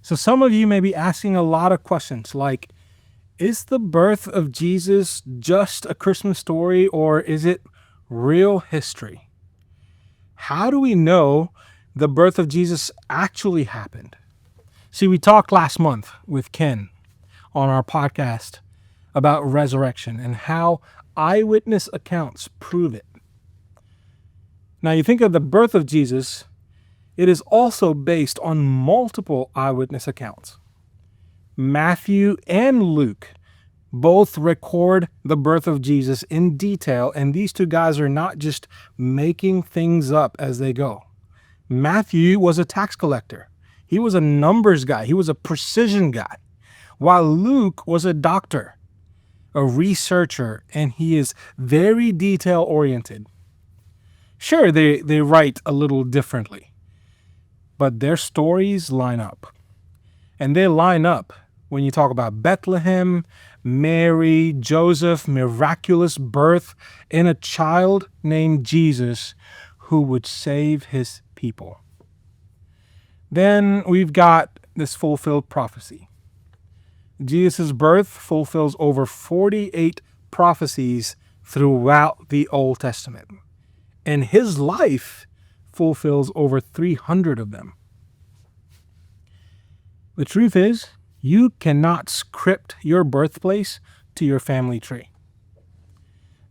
So some of you may be asking a lot of questions like, is the birth of Jesus just a Christmas story, or is it real history? How do we know the birth of Jesus actually happened? See, we talked last month with Ken on our podcast about resurrection and how eyewitness accounts prove it. Now, you think of the birth of Jesus, it is also based on multiple eyewitness accounts. Matthew and Luke both record the birth of Jesus in detail, and these two guys are not just making things up as they go. Matthew was a tax collector. He was a numbers guy. He was a precision guy. While Luke was a doctor, a researcher, and he is very detail oriented. Sure, they write a little differently, but their stories line up. And they line up when you talk about Bethlehem, Mary, Joseph, miraculous birth, and a child named Jesus who would save his people. Then we've got this fulfilled prophecy. Jesus' birth fulfills over 48 prophecies throughout the Old Testament, and his life fulfills over 300 of them. The truth is, you cannot script your birthplace to your family tree.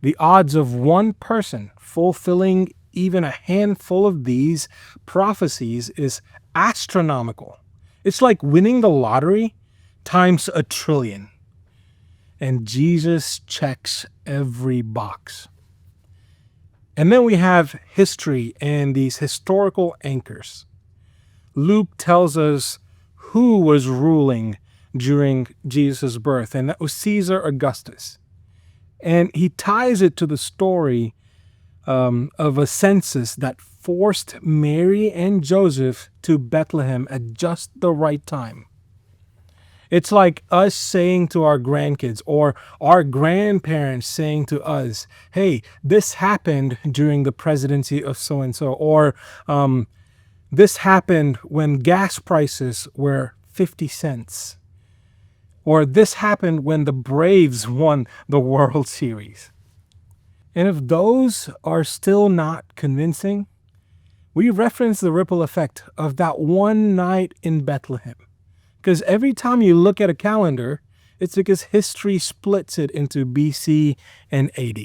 The odds of one person fulfilling even a handful of these prophecies is astronomical. It's like winning the lottery times 1 trillion. And Jesus checks every box. And then we have history and these historical anchors. Luke tells us who was ruling during Jesus' birth, and that was Caesar Augustus. And he ties it to the story of a census that forced Mary and Joseph to Bethlehem at just the right time. It's like us saying to our grandkids or our grandparents saying to us, hey, this happened during the presidency of so-and-so, or this happened when gas prices were 50 cents, or this happened when the Braves won the World Series. And if those are still not convincing, we reference the ripple effect of that one night in Bethlehem. Because every time you look at a calendar, it's because history splits it into BC and AD.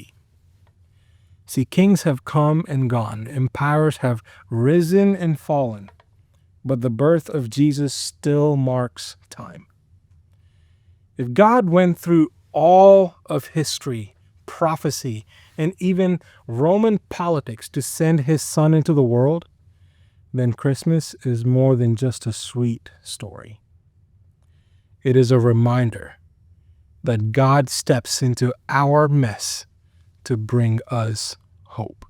See, kings have come and gone, empires have risen and fallen, but the birth of Jesus still marks time. If God went through all of history, prophecy, and even Roman politics to send his son into the world, then Christmas is more than just a sweet story. It is a reminder that God steps into our mess to bring us hope.